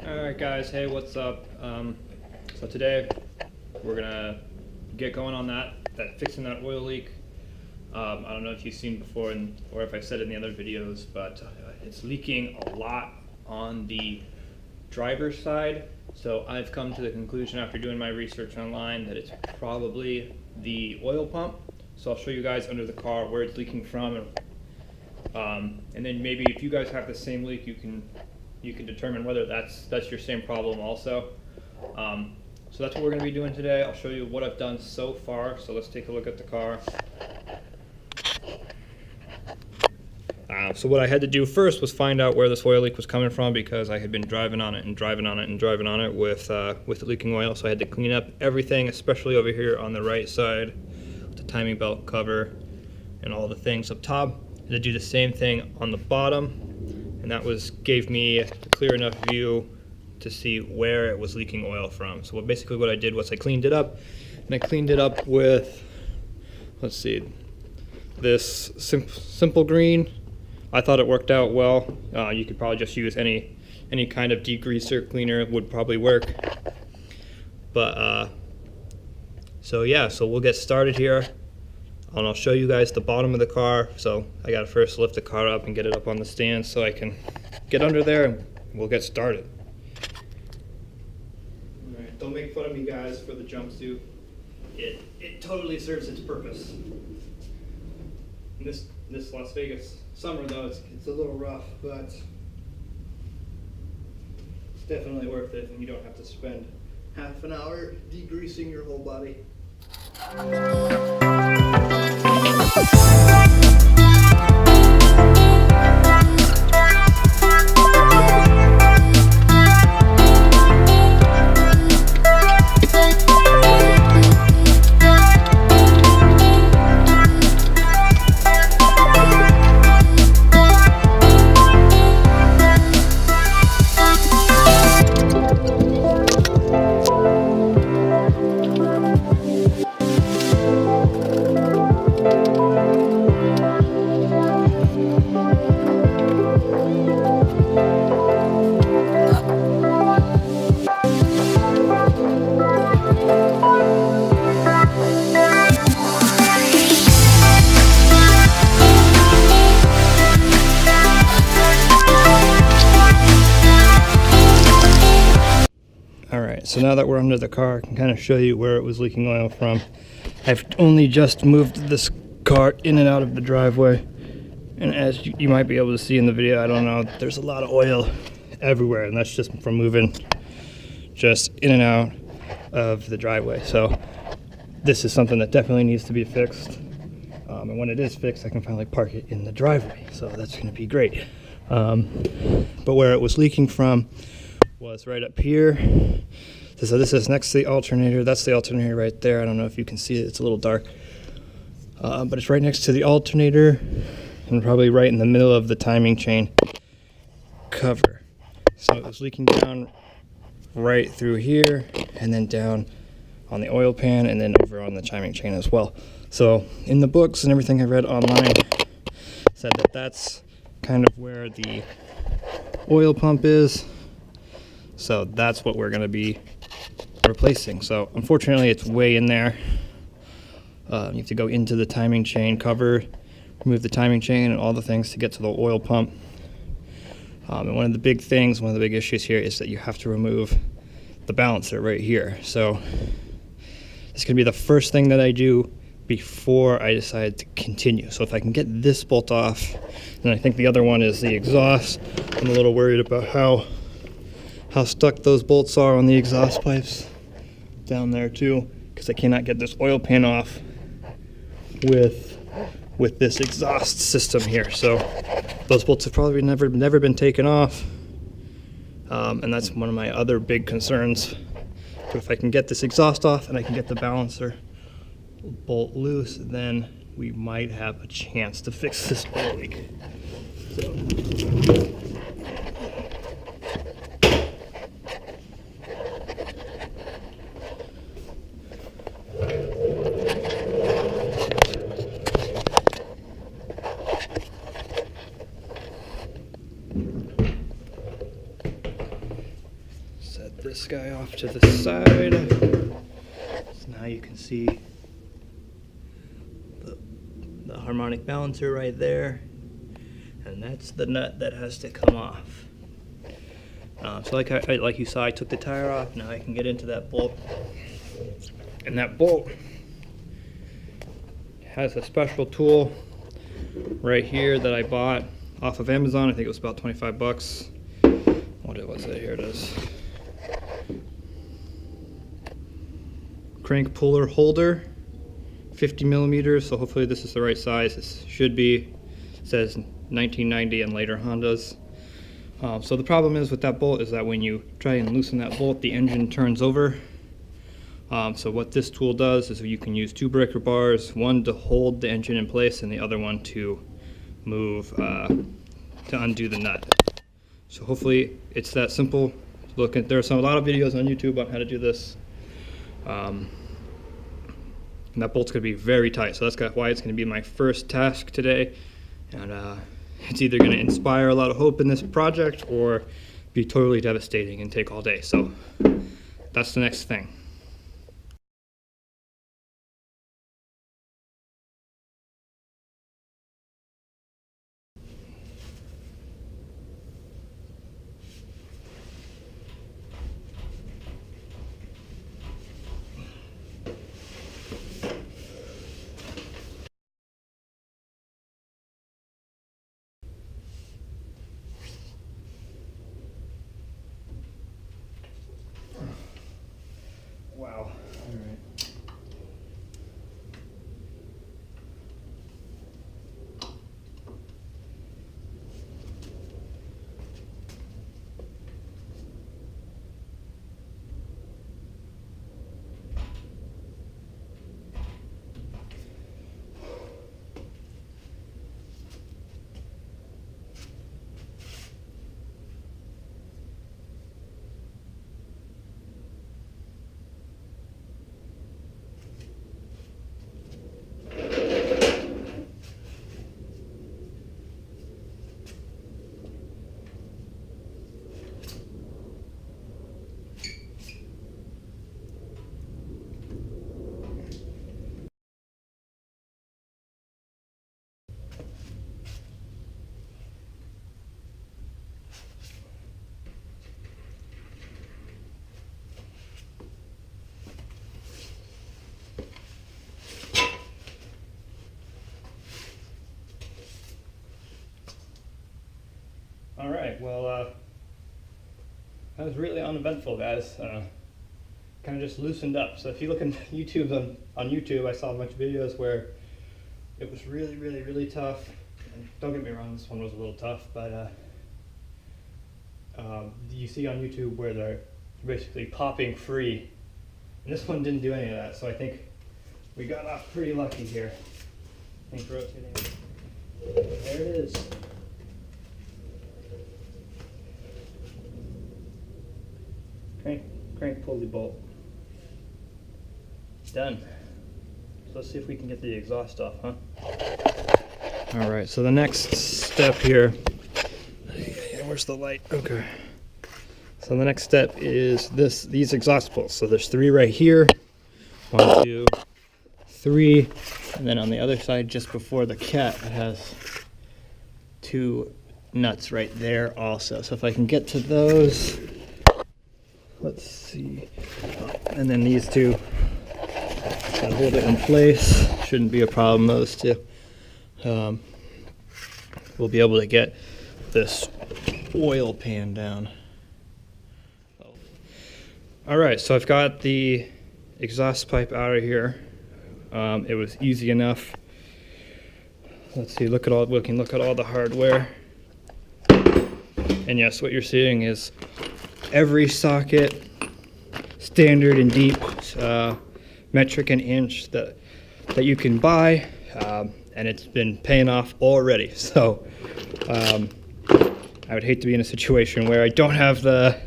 Alright guys, hey, what's up? So today we're gonna get going on that fixing that oil leak. I don't know if you've seen before or if I've said it in the other videos, but it's leaking a lot on the driver's side. So I've come to the conclusion after doing my research online that it's probably the oil pump. So I'll show you guys under the car where it's leaking from, and then maybe if you guys have the same leak, you can determine whether that's your same problem also. So that's what we're going to be doing today. I'll show you what I've done so far. So let's take a look at the car. So what I had to do first was find out where this oil leak was coming from, because I had been driving on it with the leaking oil. So I had to clean up everything, especially over here on the right side, with the timing belt cover and all the things up top. I had to do the same thing on the bottom, and that gave me a clear enough view to see where it was leaking oil from. So basically what I did was I cleaned it up, and I cleaned it up with, let's see, this simple green. I thought it worked out well. You could probably just use any kind of degreaser cleaner. It would probably work. But so yeah, so we'll get started here, and I'll show you guys the bottom of the car. So I gotta first lift the car up and get it up on the stand so I can get under there, and we'll get started. All right, don't make fun of me, guys, for the jumpsuit. It totally serves its purpose. In this Las Vegas summer, though, it's a little rough, but it's definitely worth it, and you don't have to spend half an hour degreasing your whole body. Alright, so now that we're under the car, I can kind of show you where it was leaking oil from. I've only just moved this car in and out of the driveway, and as you might be able to see in the video, I don't know, there's a lot of oil everywhere, and that's just from moving just in and out of the driveway. So this is something that definitely needs to be fixed, and when it is fixed, I can finally park it in the driveway, so that's going to be great. But where it was leaking from was right up here. So this is next to the alternator. That's the alternator right there. I don't know if you can see it. It's a little dark. But it's right next to the alternator and probably right in the middle of the timing chain cover. So it was leaking down right through here and then down on the oil pan and then over on the timing chain as well. So in the books and everything I read online said that that's kind of where the oil pump is. So that's what we're going to be replacing. So unfortunately it's way in there. You have to go into the timing chain cover, remove the timing chain and all the things to get to the oil pump. And one of the big issues here is that you have to remove the balancer right here. So it's going to be the first thing that I do before I decide to continue. So if I can get this bolt off, then I think the other one is the exhaust. I'm a little worried about how stuck those bolts are on the exhaust pipes down there too, because I cannot get this oil pan off with this exhaust system here. So those bolts have probably never been taken off, and that's one of my other big concerns. But if I can get this exhaust off and I can get the balancer bolt loose, then we might have a chance to fix this oil leak. So. this guy off to the side. So now you can see the harmonic balancer right there, and that's the nut that has to come off. So like you saw, I took the tire off. Now I can get into that bolt, and that bolt has a special tool right here that I bought off of Amazon. I think it was about 25 bucks. What was it? Here it is. Crank puller holder, 50 millimeters. So hopefully this is the right size. This should be. It says 1990 and later Hondas. So the problem is with that bolt is that when you try and loosen that bolt, the engine turns over. So what this tool does is you can use two breaker bars, one to hold the engine in place and the other one to move, to undo the nut. So hopefully it's that simple. There's a lot of videos on YouTube on how to do this. And that bolt's going to be very tight, so that's why it's going to be my first task today. And it's either going to inspire a lot of hope in this project or be totally devastating and take all day. So that's the next thing. Wow. All right. All right, well, that was really uneventful, guys. Kind of just loosened up. So if you look on YouTube, on YouTube, I saw a bunch of videos where it was really, really, really tough. And don't get me wrong, this one was a little tough, but you see on YouTube where they're basically popping free. And this one didn't do any of that, so I think we got off pretty lucky here. I think rotating. There it is. Crank pulley bolt. Done. So let's see if we can get the exhaust off, huh? All right, so the next step here, where's the light? Okay. So the next step is these exhaust bolts. So there's three right here. 1, 2, 3. And then on the other side, just before the cat, it has 2 nuts right there also. So if I can get to those, let's see. And then these two, gotta hold it in place. Shouldn't be a problem, those two. We'll be able to get this oil pan down. All right, so I've got the exhaust pipe out of here. It was easy enough. Let's see, we can look at all the hardware. And yes, what you're seeing is every socket, standard and deep, metric and inch that you can buy, and it's been paying off already. So I would hate to be in a situation where I don't have the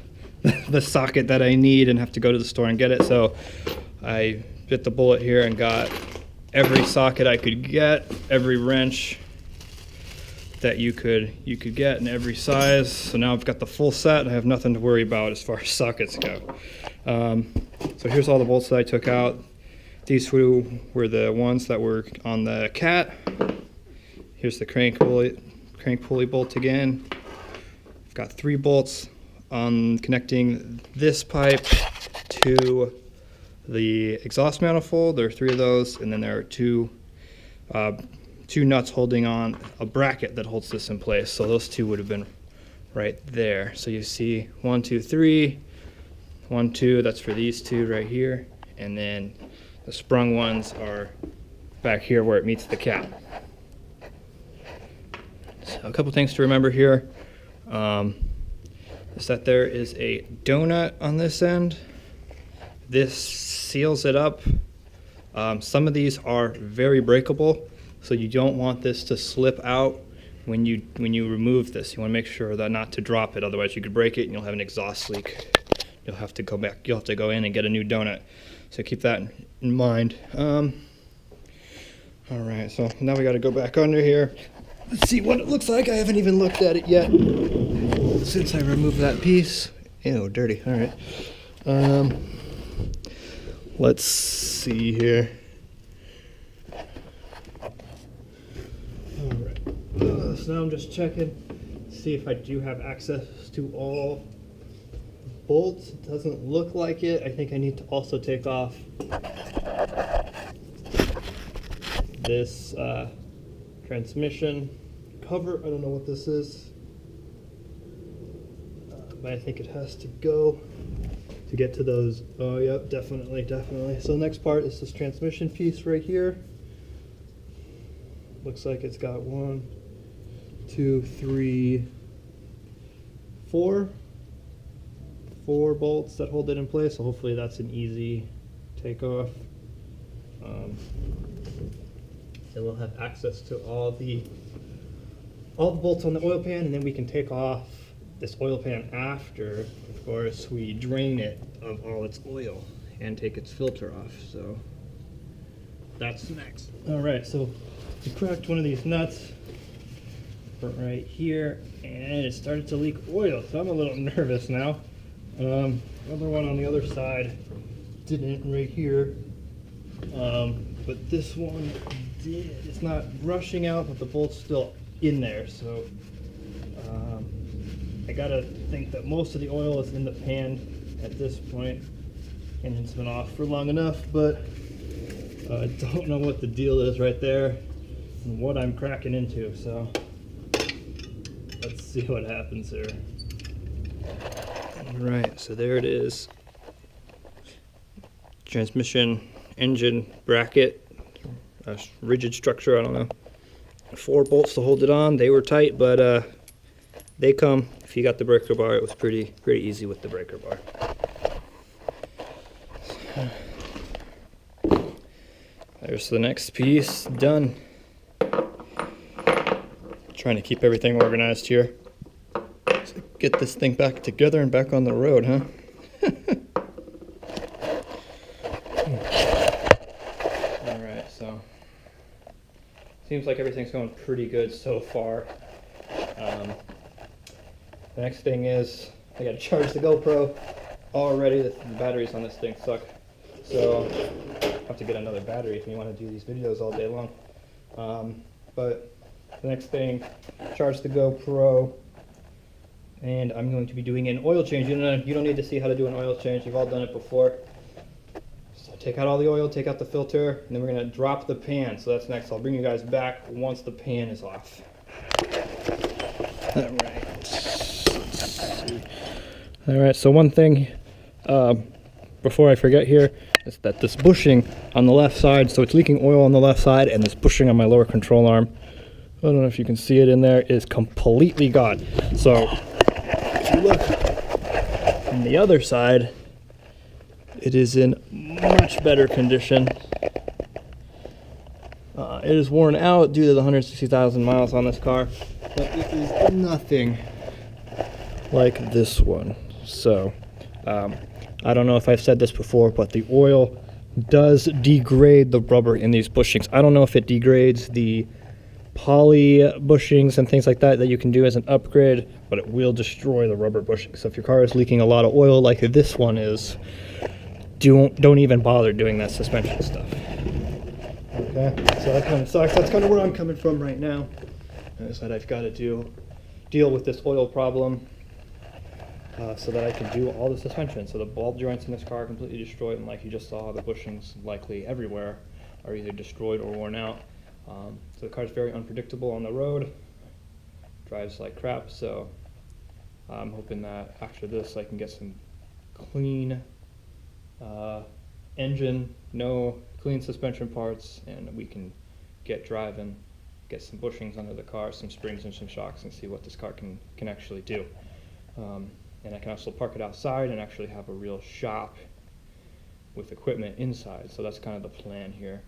socket that I need and have to go to the store and get it. So I bit the bullet here and got every socket I could get, every wrench, that you could get in every size. So now I've got the full set. I have nothing to worry about as far as sockets go. So here's all the bolts that I took out. These two were the ones that were on the Cat. Here's the crank pulley bolt again. I've got 3 bolts on connecting this pipe to the exhaust manifold. There are 3 of those, and then there are two nuts holding on a bracket that holds this in place. So those 2 would have been right there. So you see 1, 2, 3, 1, 2. That's for these 2 right here, and then the sprung ones are back here where it meets the Cat. So a couple things to remember here is that there is a donut on this end. This seals it up. Some of these are very breakable, so you don't want this to slip out when you remove this. You want to make sure that not to drop it, otherwise you could break it and you'll have an exhaust leak. You'll have to go back. You'll have to go in and get a new donut. So keep that in mind. All right, so now we got to go back under here. Let's see what it looks like. I haven't even looked at it yet since I removed that piece. Ew, dirty. All right. Let's see here. All right. So now I'm just checking to see if I do have access to all bolts. It doesn't look like it. I think I need to also take off this transmission cover. I don't know what this is, but I think it has to go to get to those. Oh, yep, definitely. So the next part is this transmission piece right here. Looks like it's got 1, 2, 3, 4 bolts that hold it in place. So hopefully that's an easy takeoff. So we'll have access to all the bolts on the oil pan, and then we can take off this oil pan after, of course, we drain it of all its oil and take its filter off. So that's next. All right, so we cracked one of these nuts right here, and it started to leak oil. So I'm a little nervous now. Other one on the other side didn't right here, but this one did. It's not rushing out, but the bolt's still in there. So I gotta think that most of the oil is in the pan at this point. Engine's been off for long enough, but I don't know what the deal is right there and what I'm cracking into. So let's see what happens here. All right, so there it is. Transmission engine bracket, a rigid structure. I don't know. 4 bolts to hold it on. They were tight, but they come. If you got the breaker bar, it was pretty easy with the breaker bar. There's the next piece done. Trying to keep everything organized here. So get this thing back together and back on the road, huh? All right, so seems like everything's going pretty good so far. The next thing is I got to charge the GoPro. Already the batteries on this thing suck, so I have to get another battery if you want to do these videos all day long. But the next thing, charge the GoPro, and I'm going to be doing an oil change. You don't need to see how to do an oil change. You've all done it before. So take out all the oil, take out the filter, and then we're going to drop the pan. So that's next. I'll bring you guys back once the pan is off. All right. All right, so one thing before I forget here is that this bushing on the left side, so it's leaking oil on the left side, and this bushing on my lower control arm, I don't know if you can see it in there, is completely gone. So if you look on the other side, it is in much better condition. It is worn out due to the 160,000 miles on this car, but it is nothing like this one. So I don't know if I've said this before, but the oil does degrade the rubber in these bushings. I don't know if it degrades the poly bushings and things like that you can do as an upgrade, but it will destroy the rubber bushing. So if your car is leaking a lot of oil like this one is, don't even bother doing that suspension stuff. Okay, so that kind of sucks. That's kind of where I'm coming from right now, is that I've got to deal with this oil problem so that I can do all the suspension. So the ball joints in this car are completely destroyed, and like you just saw, the bushings likely everywhere are either destroyed or worn out. So the car is very unpredictable on the road, drives like crap, so I'm hoping that after this I can get some clean engine, no clean suspension parts, and we can get driving, get some bushings under the car, some springs and some shocks, and see what this car can actually do. And I can also park it outside and actually have a real shop with equipment inside. So that's kind of the plan here,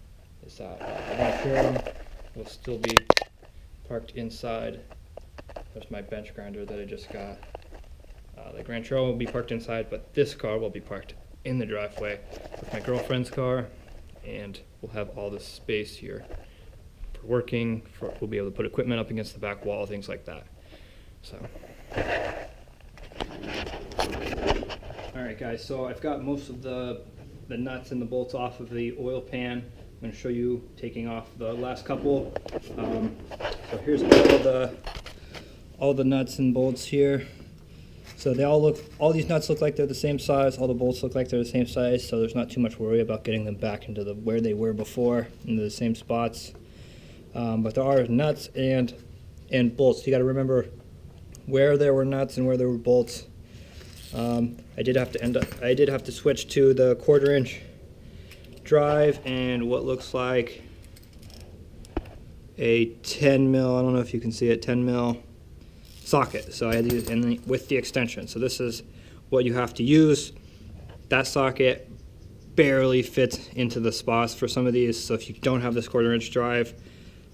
is that the Grand Cherokee will still be parked inside. There's my bench grinder that I just got. The Grand Cherokee will be parked inside, but this car will be parked in the driveway with my girlfriend's car, and we'll have all this space here for working. We'll be able to put equipment up against the back wall, things like that. So. Alright guys, so I've got most of the nuts and the bolts off of the oil pan. I'm going to show you taking off the last couple. So here's all the nuts and bolts here. So all these nuts look like they're the same size, all the bolts look like they're the same size, so there's not too much worry about getting them back into where they were before, into the same spots. But there are nuts and bolts. You got to remember where there were nuts and where there were bolts. I did have to switch to the 1/4 inch drive and what looks like a 10 mil, I don't know if you can see it, 10 mil socket. So I had to use with the extension. So this is what you have to use. That socket barely fits into the spots for some of these. So if you don't have this 1/4 inch drive,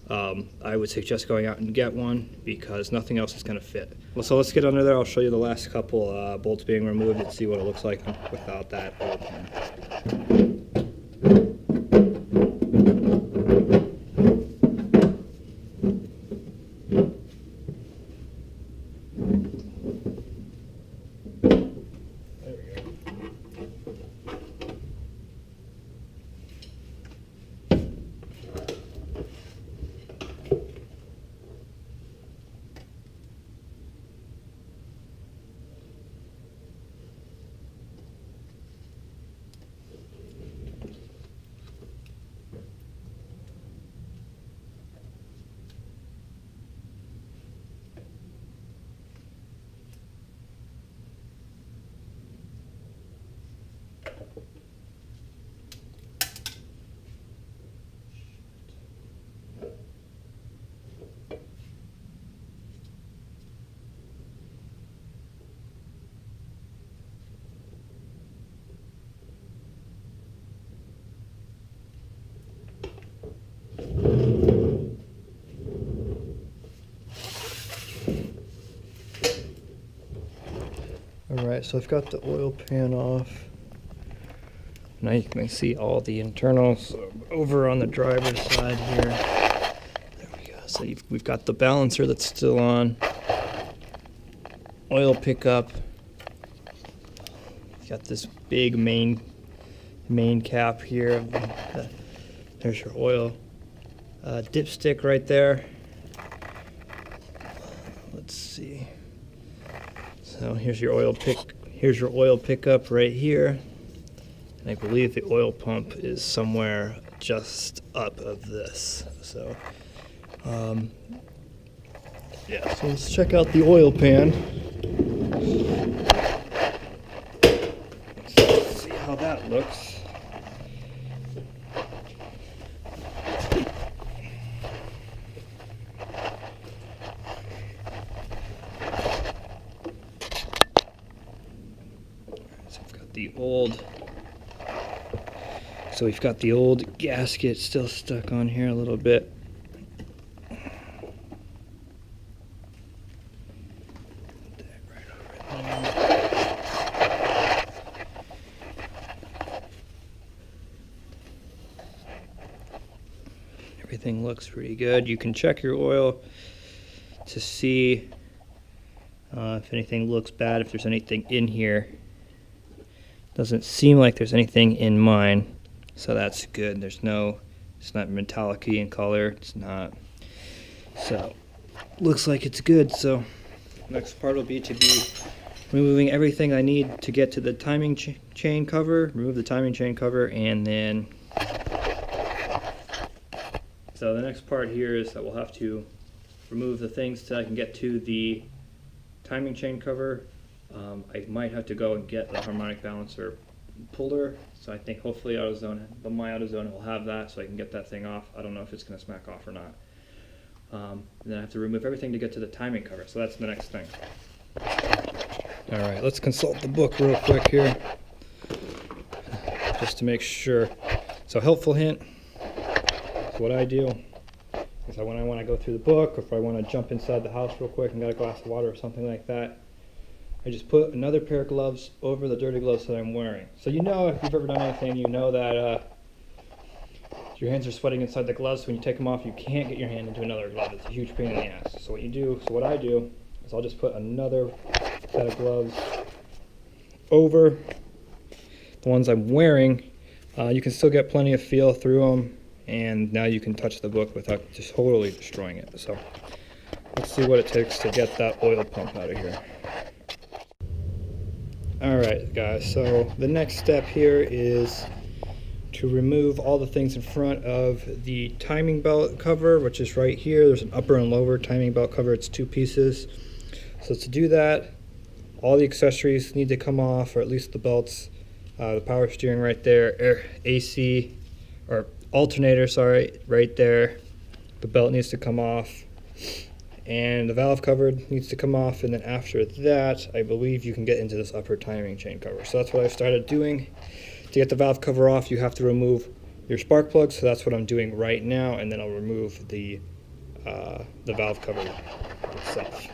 I would suggest going out and get one, because nothing else is going to fit. Well, so let's get under there. I'll show you the last couple bolts being removed and see what it looks like without that oil pan. Alright, so I've got the oil pan off. Now you can see all the internals over on the driver's side here. There we go. So we've got the balancer that's still on. Oil pickup. Got this big main cap here. There's your oil dipstick right there. Let's see. So here's your oil pickup right here. And I believe the oil pump is somewhere just up of this. So yeah, so let's check out the oil pan. Let's see how that looks. So we've got the old gasket still stuck on here a little bit. everything looks pretty good. You can check your oil to see if anything looks bad, if there's anything in here. Doesn't seem like there's anything in mine, so that's good. It's not metallic-y in color. It's not. So, looks like it's good. So, next part will be to be removing everything I need to get to the timing chain cover. Remove the timing chain cover, and then. So the next part here is that we'll have to remove the things so I can get to the timing chain cover. I might have to go and get the harmonic balancer puller, so I think hopefully my AutoZone will have that, so I can get that thing off. I don't know if it's going to smack off or not. And then I have to remove everything to get to the timing cover, so that's the next thing. Alright, let's consult the book real quick here, just to make sure. So helpful hint, is what I do is when I want to go through the book, or if I want to jump inside the house real quick and got a glass of water or something like that, I just put another pair of gloves over the dirty gloves that I'm wearing. So you know, if you've ever done anything, you know that your hands are sweating inside the gloves. So when you take them off, you can't get your hand into another glove. It's a huge pain in the ass. So what I do is I'll just put another set of gloves over the ones I'm wearing. You can still get plenty of feel through them, and now you can touch the book without just totally destroying it. So let's see what it takes to get that oil pump out of here. Alright guys, so the next step here is to remove all the things in front of the timing belt cover, which is right here. There's an upper and lower timing belt cover. It's 2 pieces. So to do that, all the accessories need to come off, or at least the belts, the power steering right there, AC, or alternator, sorry, right there. The belt needs to come off, and the valve cover needs to come off, and then after that, I believe you can get into this upper timing chain cover. So that's what I started doing. To get the valve cover off, you have to remove your spark plug, so that's what I'm doing right now, and then I'll remove the valve cover itself.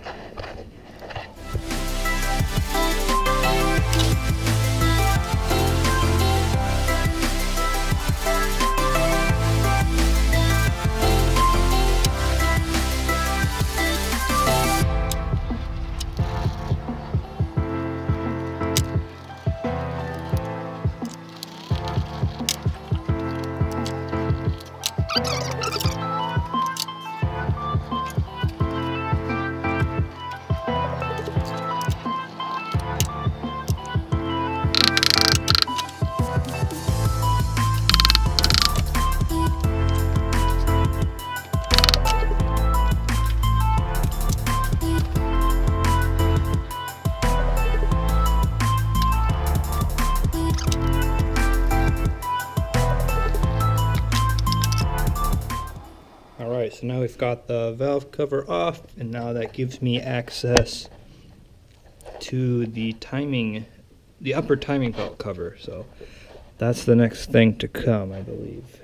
Alright, so now we've got the valve cover off, and now that gives me access to the upper timing belt cover. So that's the next thing to come, I believe.